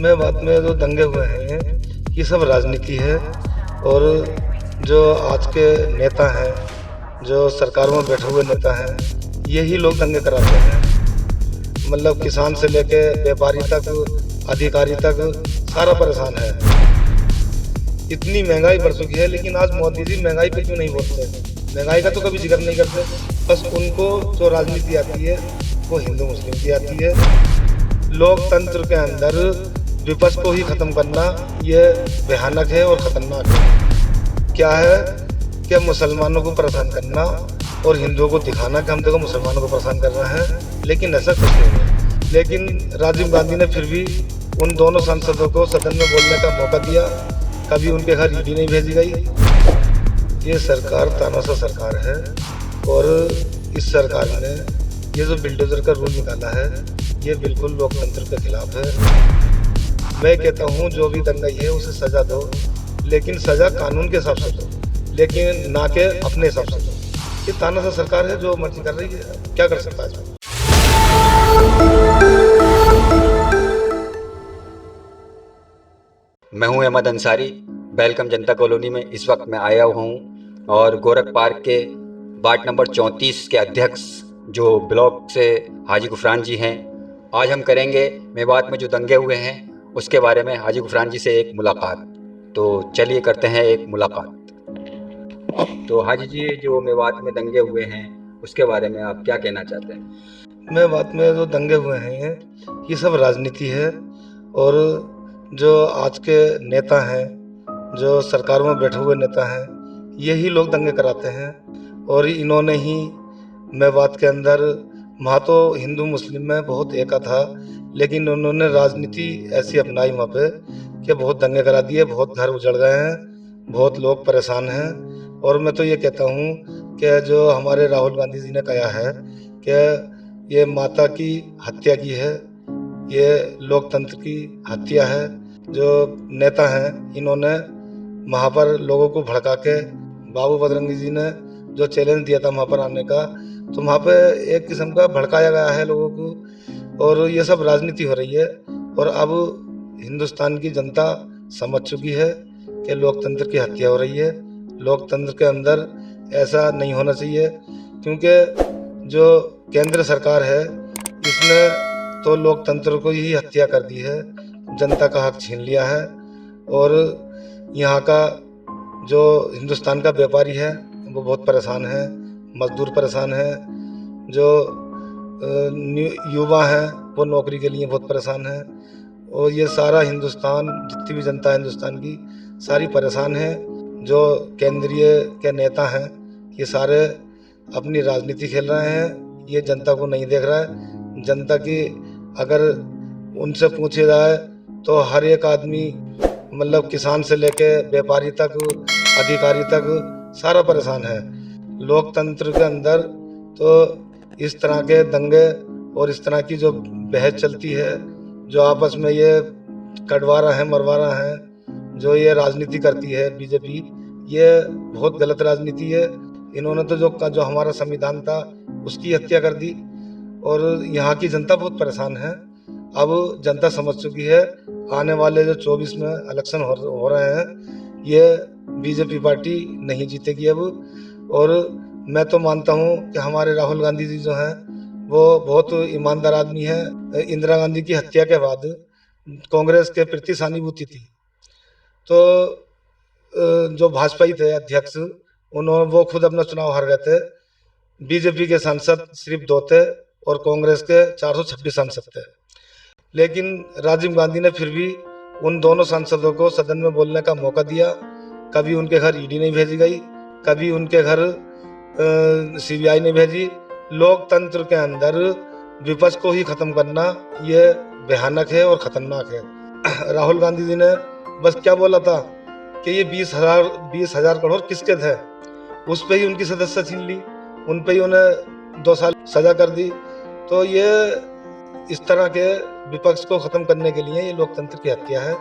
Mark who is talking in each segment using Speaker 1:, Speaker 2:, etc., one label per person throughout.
Speaker 1: में बात में जो दंगे हुए हैं ये सब राजनीति है। और जो आज के नेता हैं, जो सरकारों में बैठे हुए नेता हैं, यही लोग दंगे कराते हैं। मतलब किसान से लेके व्यापारी तक, अधिकारी तक सारा परेशान है। इतनी महंगाई बढ़ चुकी है, लेकिन आज मोदी जी महंगाई पे क्यों नहीं बोलते? महंगाई का तो कभी जिक्र नहीं करते। बस उनको जो राजनीति आती है वो हिंदू मुस्लिम की आती है। लोकतंत्र के अंदर विपक्ष को ही खत्म करना ये भयानक है और खतरनाक है। क्या है कि मुसलमानों को परेशान करना और हिंदुओं को दिखाना कि हम देखो मुसलमानों को परेशान कर रहे हैं, लेकिन ऐसा कुछ नहीं है। लेकिन राजीव गांधी ने फिर भी उन दोनों सांसदों को सदन में बोलने का मौका दिया, कभी उनके घर ईडी नहीं भेजी गई। ये सरकार तानाशाह सरकार है और इस सरकार ने ये जो बिल्डोजर का रूल निकाला है ये बिल्कुल लोकतंत्र के खिलाफ है। मैं कहता हूँ जो भी दंगाई है उसे सजा दो, लेकिन सजा कानून के हिसाब से दो, लेकिन ना के अपने हिसाब से दो। ये तानाशाह सरकार है, जो मर्जी कर रही है, क्या कर सकता है।
Speaker 2: मैं हूं अहमद अंसारी। वेलकम जनता कॉलोनी में इस वक्त मैं आया हूं और गोरख पार्क के वार्ड नंबर 34 के अध्यक्ष जो ब्लॉक से हाजी गुफरान जी हैं, आज हम करेंगे मेवात में जो दंगे हुए हैं उसके बारे में हाजी गुफरान जी से एक मुलाकात। तो चलिए करते हैं एक मुलाकात। तो हाजी जी, जो मेवात में दंगे हुए हैं उसके बारे में आप क्या कहना चाहते हैं?
Speaker 1: मेवात में जो दंगे हुए हैं ये सब राजनीति है। और जो आज के नेता हैं, जो सरकारों में बैठे हुए नेता हैं, यही लोग दंगे कराते हैं। और इन्होंने ही मेवात के अंदर, वहाँ तो हिंदू मुस्लिम में बहुत एका था, लेकिन उन्होंने राजनीति ऐसी अपनाई वहाँ पे कि बहुत दंगे करा दिए, बहुत घर उजड़ गए हैं, बहुत लोग परेशान हैं। और मैं तो ये कहता हूँ कि जो हमारे राहुल गांधी जी ने कहा है कि ये माता की हत्या की है, ये लोकतंत्र की हत्या है। जो नेता हैं इन्होंने वहाँ पर लोगों को भड़का के, बाबू बजरंगी जी ने जो चैलेंज दिया था वहाँ पर आने का, तो वहाँ पे एक किस्म का भड़काया गया है लोगों को। और ये सब राजनीति हो रही है। और अब हिंदुस्तान की जनता समझ चुकी है कि लोकतंत्र की हत्या हो रही है। लोकतंत्र के अंदर ऐसा नहीं होना चाहिए, क्योंकि जो केंद्र सरकार है इसने तो लोकतंत्र को ही हत्या कर दी है, जनता का हक छीन लिया है। और यहाँ का जो हिंदुस्तान का व्यापारी है वो बहुत परेशान है, मजदूर परेशान है, जो युवा हैं वो नौकरी के लिए बहुत परेशान है। और ये सारा हिंदुस्तान, जितनी भी जनता है हिंदुस्तान की, सारी परेशान है। जो केंद्रीय के नेता हैं ये सारे अपनी राजनीति खेल रहे हैं, ये जनता को नहीं देख रहा है। जनता की अगर उनसे पूछे जाए तो हर एक आदमी, मतलब किसान से लेके व्यापारी तक, अधिकारी तक सारा परेशान है। लोकतंत्र के अंदर तो इस तरह के दंगे और इस तरह की जो बहस चलती है, जो आपस में ये कटवारा है, मरवारा है, जो ये राजनीति करती है बीजेपी, ये बहुत गलत राजनीति है। इन्होंने तो जो हमारा संविधान था उसकी हत्या कर दी। और यहाँ की जनता बहुत परेशान है। अब जनता समझ चुकी है, आने वाले जो 24 में इलेक्शन हो रहे हैं, ये बीजेपी पार्टी नहीं जीतेगी अब। और मैं तो मानता हूँ कि हमारे राहुल गांधी जी जो हैं वो बहुत ईमानदार आदमी हैं। इंदिरा गांधी की हत्या के बाद कांग्रेस के प्रति सहानुभूति थी, तो जो भाजपाई थे अध्यक्ष, वो खुद अपना चुनाव हार गए थे। बीजेपी के सांसद सिर्फ 2 थे और कांग्रेस के 426 सांसद थे। लेकिन राजीव गांधी ने फिर भी उन दोनों सांसदों को सदन में बोलने का मौका दिया। कभी उनके घर ईडी नहीं भेजी गई, कभी उनके घर सीबीआई नहीं भेजी। लोकतंत्र के अंदर विपक्ष को ही खत्म करना ये भयानक है और खतरनाक है। राहुल गांधी जी ने बस क्या बोला था कि ये 20,000 करोड़ किसके थे, उस पे ही उनकी सदस्यता छीन ली, उन पे ही उन्हें 2 साल सजा कर दी। तो ये इस तरह के विपक्ष को खत्म करने के लिए ये लोकतंत्र की हत्या है।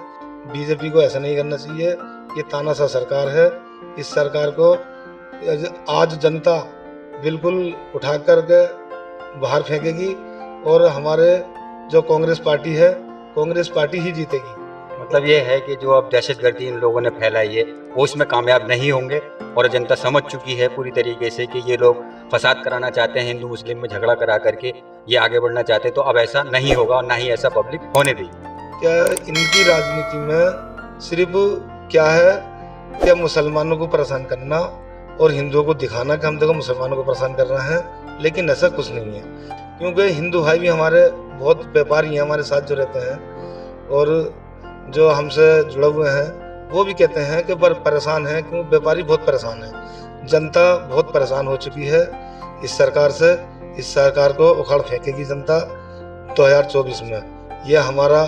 Speaker 1: बीजेपी को ऐसा नहीं करना चाहिए। ये तानाशाह सरकार है। इस सरकार को आज जनता बिल्कुल उठा करके बाहर फेंकेगी। और हमारे जो कांग्रेस पार्टी है कांग्रेस पार्टी ही जीतेगी।
Speaker 2: मतलब ये है कि जो अब दहशतगर्दी इन लोगों ने फैलाई है वो इसमें कामयाब नहीं होंगे, और जनता समझ चुकी है पूरी तरीके से कि ये लोग फसाद कराना चाहते हैं, हिंदू मुस्लिम में झगड़ा करा करके ये आगे बढ़ना चाहते हैं। तो अब ऐसा नहीं होगा और ना ही ऐसा पब्लिक होने देगी।
Speaker 1: क्या इनकी राजनीति में सिर्फ क्या है कि मुसलमानों को परेशान करना और हिंदुओं को दिखाना कि हम देखो मुसलमानों को परेशान कर रहे हैं, लेकिन ऐसा कुछ नहीं है। क्योंकि हिंदू भाई भी हमारे बहुत व्यापारी हैं, हमारे साथ जो रहते हैं और जो हमसे जुड़े हुए हैं, वो भी कहते हैं कि परेशान हैं, क्यों व्यापारी बहुत परेशान है, जनता बहुत परेशान हो चुकी है इस सरकार से। इस सरकार को उखाड़ फेंकेगी जनता 2024 में, यह हमारा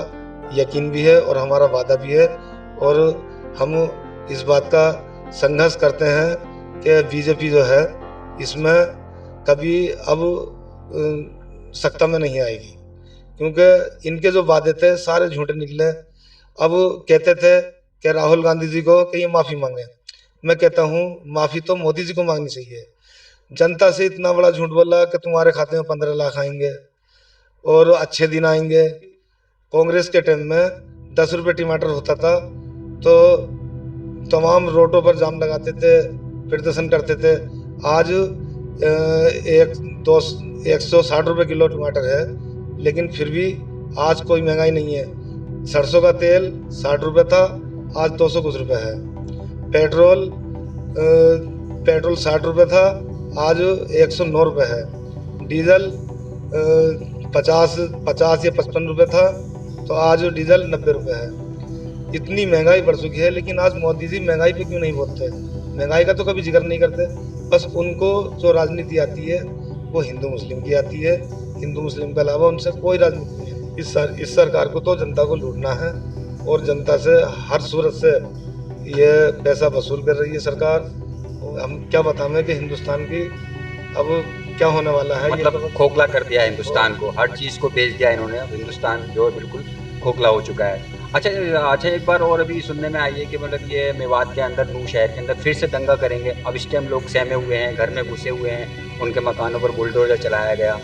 Speaker 1: यकीन भी है और हमारा वादा भी है। और हम इस बात का संघर्ष करते हैं कि बीजेपी जो है इसमें कभी अब सत्ता में नहीं आएगी, क्योंकि इनके जो वादे थे सारे झूठे निकले। अब कहते थे कि राहुल गांधी जी को कि ये माफ़ी मांगे, मैं कहता हूँ माफ़ी तो मोदी जी को मांगनी चाहिए। जनता से इतना बड़ा झूठ बोला कि तुम्हारे खाते में 15 लाख आएंगे और अच्छे दिन आएंगे। कांग्रेस के टाइम में 10 रुपये टमाटर होता था तो तमाम रोडों पर जाम लगाते थे, प्रदर्शन करते थे। आज 160 रुपये किलो टमाटर है, लेकिन फिर भी आज कोई महंगाई नहीं है। सरसों का तेल 60 रुपये था, आज 200 कुछ रुपये है। पेट्रोल 60 रुपये था, आज 109 रुपये है। डीजल 50 या 55 रुपये था, तो आज डीजल 90 रुपये है। इतनी महंगाई बढ़ चुकी है, लेकिन आज मोदी जी महंगाई पे क्यों नहीं बोलते? महंगाई का तो कभी जिक्र नहीं करते। बस उनको जो राजनीति आती है वो हिंदू मुस्लिम की आती है, हिंदू मुस्लिम के अलावा उनसे कोई राजनीति नहीं है। इस सरकार को तो जनता को लूटना है और जनता से हर सूरत से ये पैसा वसूल कर रही है सरकार। हम क्या बताएं कि हिंदुस्तान की अब क्या होने वाला है।
Speaker 2: मतलब खोखला कर दिया हिंदुस्तान को, हर चीज़ को बेच दिया इन्होंने। अब हिंदुस्तान जो है बिल्कुल खोखला हो चुका है। अच्छा, एक बार और अभी सुनने में आई है कि मतलब ये मेवात के अंदर, नूह शहर के अंदर फिर से दंगा करेंगे। अब इस टाइम लोग सहमे हुए हैं, घर में घुसे हुए हैं, उनके मकानों पर बुलडोजर चलाया गया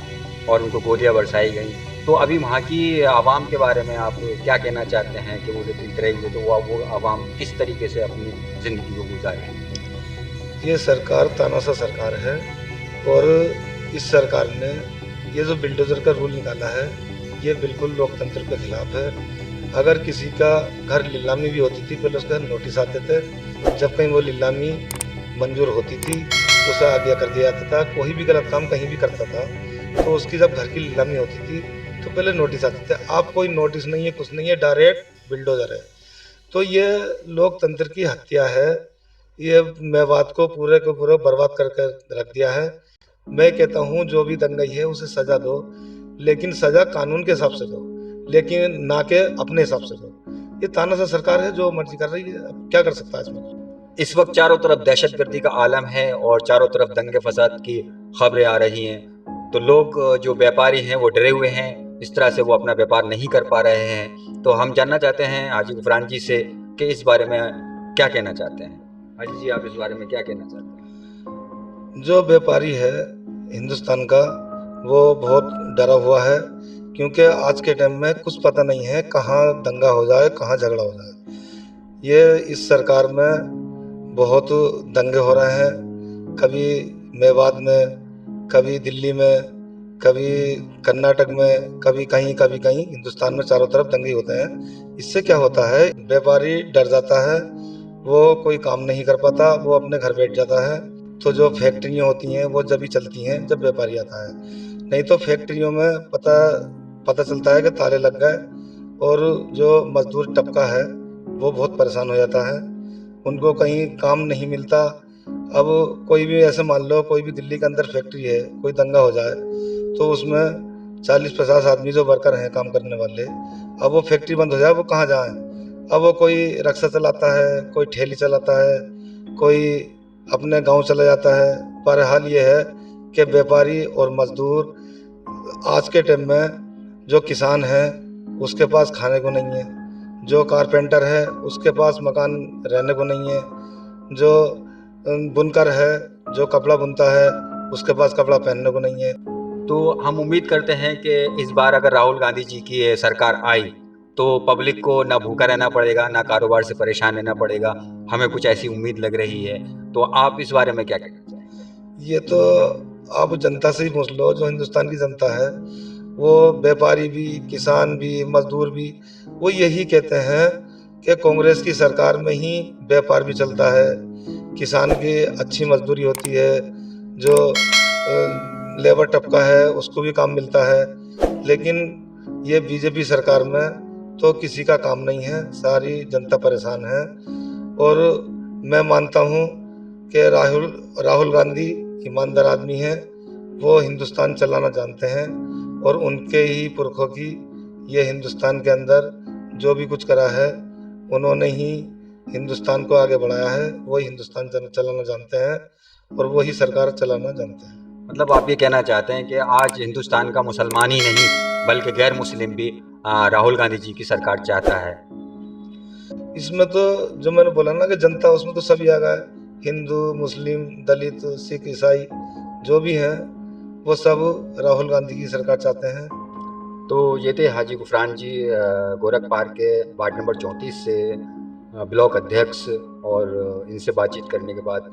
Speaker 2: और उनको गोलियां बरसाई गई। तो अभी वहाँ की आवाम के बारे में आप क्या कहना चाहते हैं कि वो जो पीट रही है, तो वो आवाम किस तरीके से अपनी ज़िंदगी को गुजारे?
Speaker 1: ये सरकार तानाशाह सरकार है और इस सरकार ने ये जो बिल्डोजर का रूल निकाला है ये बिल्कुल लोकतंत्र के खिलाफ है। अगर किसी का घर नीलामी भी होती थी, पहले उसका नोटिस आते थे, जब कहीं वो नीलामी मंजूर होती थी उसे आज्ञा कर दिया जाता था। कोई भी गलत काम कहीं भी करता था तो उसकी जब घर की नीलामी होती थी तो पहले नोटिस आते थे। अब कोई नोटिस नहीं है, कुछ नहीं है, डायरेक्ट बिल्डोजर है। तो ये लोकतंत्र की हत्या है। ये मेवात को पूरे को पूरा बर्बाद करके रख दिया है। मैं कहता हूँ जो भी दंगाई है उसे सजा दो, लेकिन सजा कानून के हिसाब से दो, लेकिन ना के अपने हिसाब से दो। ये तानाशाह सरकार है, जो मर्जी कर रही है, अब क्या कर सकता है इसमें।
Speaker 2: इस वक्त चारों तरफ दहशतगर्दी का आलम है और चारों तरफ दंगे फसाद की खबरें आ रही हैं। तो लोग जो व्यापारी हैं वो डरे हुए हैं, इस तरह से वो अपना व्यापार नहीं कर पा रहे हैं। तो हम जानना चाहते हैं हाजी गुफरान जी से कि इस बारे में क्या कहना चाहते हैं। हाजी जी, आप इस बारे में क्या कहना चाहते हैं?
Speaker 1: जो व्यापारी है हिंदुस्तान का वो बहुत डरा हुआ है, क्योंकि आज के टाइम में कुछ पता नहीं है कहाँ दंगा हो जाए, कहाँ झगड़ा हो जाए। ये इस सरकार में बहुत दंगे हो रहे हैं, कभी मेवात में, कभी दिल्ली में, कभी कर्नाटक में, कभी कहीं हिंदुस्तान में चारों तरफ दंगे होते हैं। इससे क्या होता है, व्यापारी डर जाता है, वो कोई काम नहीं कर पाता, वो अपने घर बैठ जाता है। तो जो फैक्ट्रियाँ होती हैं वो जब ही चलती हैं जब व्यापारी आता है, नहीं तो फैक्ट्रियों में पता चलता है कि ताले लग गए और जो मजदूर तबका है वो बहुत परेशान हो जाता है, उनको कहीं काम नहीं मिलता। अब कोई भी ऐसे मान लो कोई भी दिल्ली के अंदर फैक्ट्री है, कोई दंगा हो जाए तो उसमें 40-50 आदमी जो वर्कर हैं काम करने वाले, अब वो फैक्ट्री बंद हो जाए वो कहाँ जाएं। अब वो कोई रिक्शा चलाता है, कोई ठेली चलाता है, कोई अपने गांव चला जाता है। पर हाल ये है कि व्यापारी और मजदूर आज के टाइम में, जो किसान है उसके पास खाने को नहीं है, जो कारपेंटर है उसके पास मकान रहने को नहीं है, जो बुनकर है जो कपड़ा बुनता है उसके पास कपड़ा पहनने को नहीं है।
Speaker 2: तो हम उम्मीद करते हैं कि इस बार अगर राहुल गांधी जी की ये सरकार आई तो पब्लिक को ना भूखा रहना पड़ेगा, ना कारोबार से परेशान रहना पड़ेगा। हमें कुछ ऐसी उम्मीद लग रही है। तो आप इस बारे में क्या कहना चाहेंगे?
Speaker 1: ये तो आप जनता से ही पूछ लो, जो हिंदुस्तान की जनता है, वो व्यापारी भी, किसान भी, मजदूर भी, वो यही कहते हैं कि कांग्रेस की सरकार में ही व्यापार भी चलता है, किसान की अच्छी मजदूरी होती है, जो लेबर तबका है उसको भी काम मिलता है। लेकिन ये बीजेपी सरकार में तो किसी का काम नहीं है, सारी जनता परेशान है। और मैं मानता हूँ कि राहुल राहुल गांधी ईमानदार आदमी हैं, वो हिंदुस्तान चलाना जानते हैं, और उनके ही पुरखों की ये हिंदुस्तान के अंदर जो भी कुछ करा है, उन्होंने ही हिंदुस्तान को आगे बढ़ाया है। वही हिंदुस्तान चलाना जानते हैं और वही सरकार चलाना जानते हैं।
Speaker 2: मतलब आप ये कहना चाहते हैं कि आज हिंदुस्तान का मुसलमान ही नहीं बल्कि गैर मुस्लिम भी राहुल गांधी जी की सरकार चाहता है।
Speaker 1: इसमें तो जो मैंने बोला ना कि जनता, उसमें तो सभी आ गए, हिंदू, मुस्लिम, दलित, सिख, ईसाई, जो भी हैं वो सब राहुल गांधी की सरकार चाहते हैं।
Speaker 2: तो ये थे हाजी गुफरान जी, गोरख पार्क के वार्ड नंबर 34 से ब्लॉक अध्यक्ष। और इनसे बातचीत करने के बाद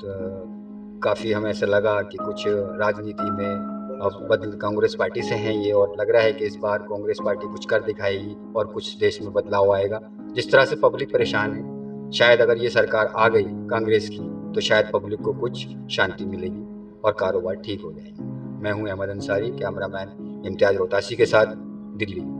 Speaker 2: काफ़ी हमें ऐसा लगा कि कुछ राजनीति में अब बदल कांग्रेस पार्टी से हैं ये, और लग रहा है कि इस बार कांग्रेस पार्टी कुछ कर दिखाएगी और कुछ देश में बदलाव आएगा। जिस तरह से पब्लिक परेशान है, शायद अगर ये सरकार आ गई कांग्रेस की तो शायद पब्लिक को कुछ शांति मिलेगी और कारोबार ठीक हो जाएंगे। मैं हूं अहमद अंसारी, कैमरामैन इम्तियाज़ रोहतासी के साथ, दिल्ली।